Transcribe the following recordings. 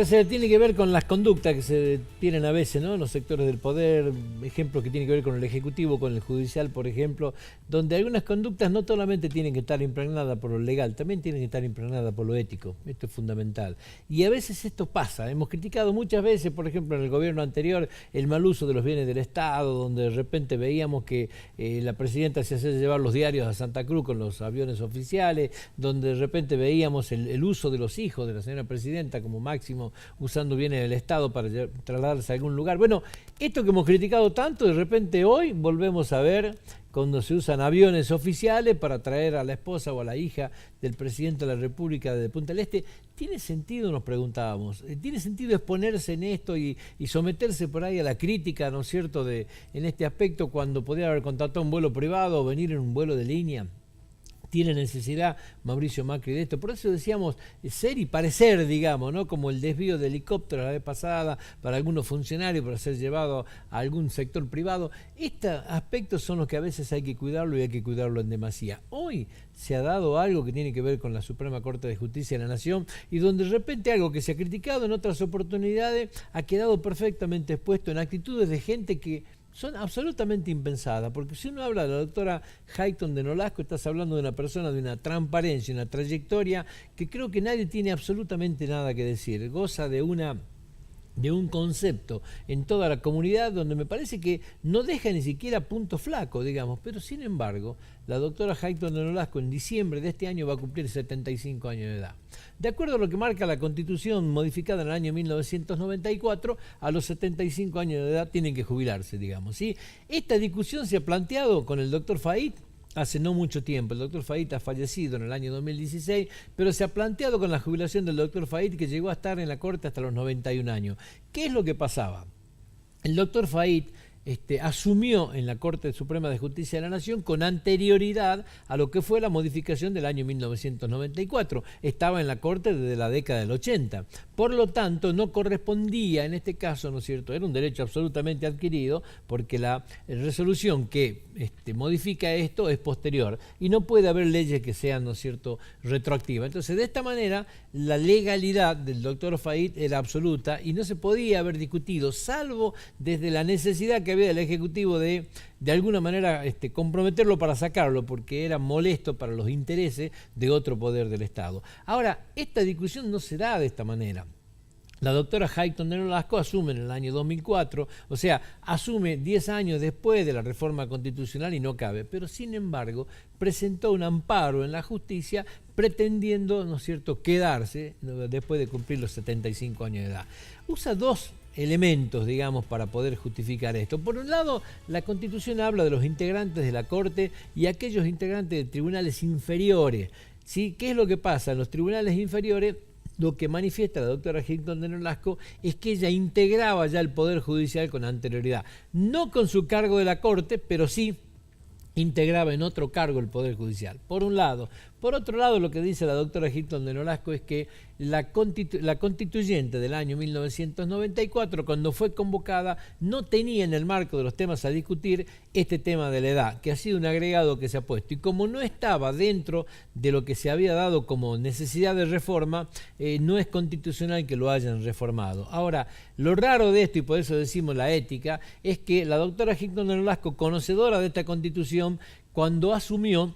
Tiene que ver con las conductas que se tienen a veces, ¿no? En los sectores del poder, ejemplos que tienen que ver con el Ejecutivo, con el Judicial, por ejemplo, donde algunas conductas no solamente tienen que estar impregnadas por lo legal, también tienen que estar impregnadas por lo ético. Esto es fundamental. Y a veces esto pasa. Hemos criticado muchas veces, por ejemplo, en el gobierno anterior, el mal uso de los bienes del Estado, donde de repente veíamos que la presidenta se hacía llevar los diarios a Santa Cruz con los aviones oficiales, donde de repente veíamos el uso de los hijos de la señora presidenta como máximo usando bienes del Estado para trasladarse a algún lugar. Bueno, esto que hemos criticado tanto, de repente hoy volvemos a ver cuando se usan aviones oficiales para traer a la esposa o a la hija del presidente de la República de Punta del Este. ¿Tiene sentido, nos preguntábamos, tiene sentido exponerse en esto y someterse por ahí a la crítica, ¿no es cierto?, en este aspecto, cuando podría haber contratado un vuelo privado o venir en un vuelo de línea? ¿Tiene necesidad Mauricio Macri de esto? Por eso decíamos ser y parecer, digamos, ¿no? Como el desvío de helicóptero la vez pasada para algunos funcionarios para ser llevado a algún sector privado. Estos aspectos son los que a veces hay que cuidarlo y hay que cuidarlo en demasía. Hoy se ha dado algo que tiene que ver con la Suprema Corte de Justicia de la Nación y donde de repente algo que se ha criticado en otras oportunidades ha quedado perfectamente expuesto en actitudes de gente que son absolutamente impensadas, porque si uno habla de la doctora Hayton de Nolasco, estás hablando de una persona de una transparencia, una trayectoria que creo que nadie tiene absolutamente nada que decir, goza de un concepto en toda la comunidad donde me parece que no deja ni siquiera punto flaco, digamos, pero sin embargo, la doctora Hayton de Nolasco en diciembre de este año va a cumplir 75 años de edad. De acuerdo a lo que marca la Constitución modificada en el año 1994, a los 75 años de edad tienen que jubilarse, digamos, ¿sí? Esta discusión se ha planteado con el doctor Fahid hace no mucho tiempo. El doctor Fahid ha fallecido en el año 2016, pero se ha planteado con la jubilación del doctor Fahid, que llegó a estar en la Corte hasta los 91 años. ¿Qué es lo que pasaba? El doctor Fahid asumió en la Corte Suprema de Justicia de la Nación con anterioridad a lo que fue la modificación del año 1994. Estaba en la Corte desde la década del 80. Por lo tanto, no correspondía en este caso, ¿no es cierto? Era un derecho absolutamente adquirido porque la resolución que modifica esto es posterior y no puede haber leyes que sean, ¿no es cierto?, retroactivas. Entonces, de esta manera, la legalidad del doctor Fahid era absoluta y no se podía haber discutido, salvo desde la necesidad que había del Ejecutivo de alguna manera comprometerlo para sacarlo, porque era molesto para los intereses de otro poder del Estado. Ahora, esta discusión no se da de esta manera. La doctora Hayton de Nolasco asume en el año 2004, o sea, asume 10 años después de la reforma constitucional y no cabe, pero sin embargo presentó un amparo en la justicia pretendiendo, ¿no es cierto?, quedarse después de cumplir los 75 años de edad. Usa dos elementos, digamos, para poder justificar esto. Por un lado, la Constitución habla de los integrantes de la Corte y aquellos integrantes de tribunales inferiores, ¿sí? ¿Qué es lo que pasa? En los tribunales inferiores, lo que manifiesta la doctora Hayton de Nolasco es que ella integraba ya el Poder Judicial con anterioridad, no con su cargo de la Corte, pero sí integraba en otro cargo el Poder Judicial, por un lado. Por otro lado, lo que dice la doctora Hayton de Nolasco es que la constituyente del año 1994, cuando fue convocada, no tenía en el marco de los temas a discutir este tema de la edad, que ha sido un agregado que se ha puesto. Y como no estaba dentro de lo que se había dado como necesidad de reforma, no es constitucional que lo hayan reformado. Ahora, lo raro de esto, y por eso decimos la ética, es que la doctora Hayton de Nolasco, conocedora de esta Constitución, cuando asumió,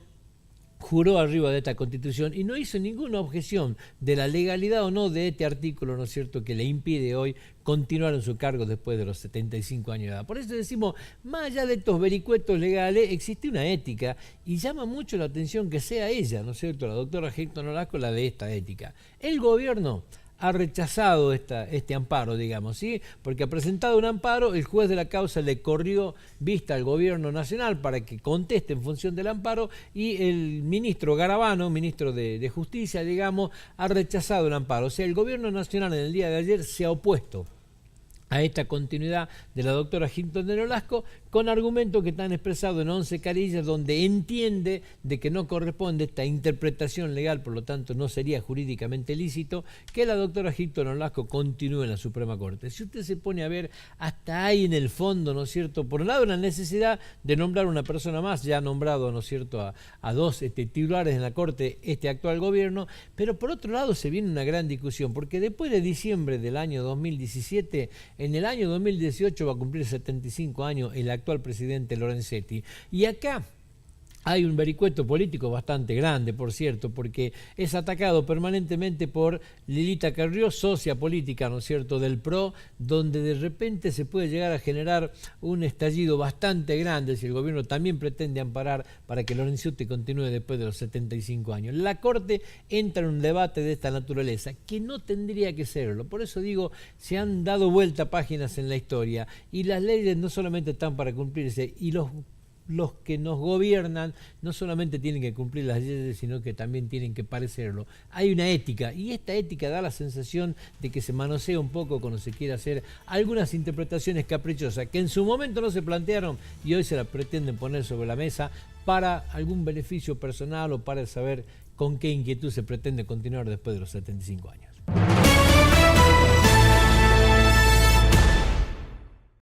juró arriba de esta Constitución y no hizo ninguna objeción de la legalidad o no de este artículo, ¿no es cierto?, que le impide hoy continuar en su cargo después de los 75 años de edad. Por eso decimos, más allá de estos vericuetos legales, existe una ética y llama mucho la atención que sea ella, ¿no es cierto?, la doctora Hayton Nolasco, la de esta ética. El gobierno ha rechazado este amparo, digamos, ¿sí? Porque ha presentado un amparo, el juez de la causa le corrió vista al gobierno nacional para que conteste en función del amparo y el ministro Garabano, ministro de Justicia, digamos, ha rechazado el amparo. O sea, el gobierno nacional en el día de ayer se ha opuesto a esta continuidad de la doctora Hayton de Nolasco, con argumentos que están expresados en 11 carillas, donde entiende de que no corresponde esta interpretación legal, por lo tanto no sería jurídicamente lícito que la doctora Gilton Nolasco continúe en la Suprema Corte. Si usted se pone a ver, hasta hay en el fondo, ¿no es cierto?, por un lado una necesidad de nombrar una persona más, ya ha nombrado, ¿no es cierto?, a dos titulares en la Corte este actual gobierno, pero por otro lado se viene una gran discusión, porque después de diciembre del año 2017, en el año 2018 va a cumplir 75 años el actual presidente Lorenzetti, y acá hay un vericueto político bastante grande, por cierto, porque es atacado permanentemente por Lilita Carrió, socia política, ¿no es cierto?, del PRO, donde de repente se puede llegar a generar un estallido bastante grande si el gobierno también pretende amparar para que Lorenzetti continúe después de los 75 años. La Corte entra en un debate de esta naturaleza, que no tendría que serlo. Por eso digo, se han dado vuelta páginas en la historia y las leyes no solamente están para cumplirse, y los que nos gobiernan no solamente tienen que cumplir las leyes, sino que también tienen que parecerlo. Hay una ética, y esta ética da la sensación de que se manosea un poco cuando se quiere hacer algunas interpretaciones caprichosas que en su momento no se plantearon y hoy se las pretenden poner sobre la mesa para algún beneficio personal o para saber con qué inquietud se pretende continuar después de los 75 años.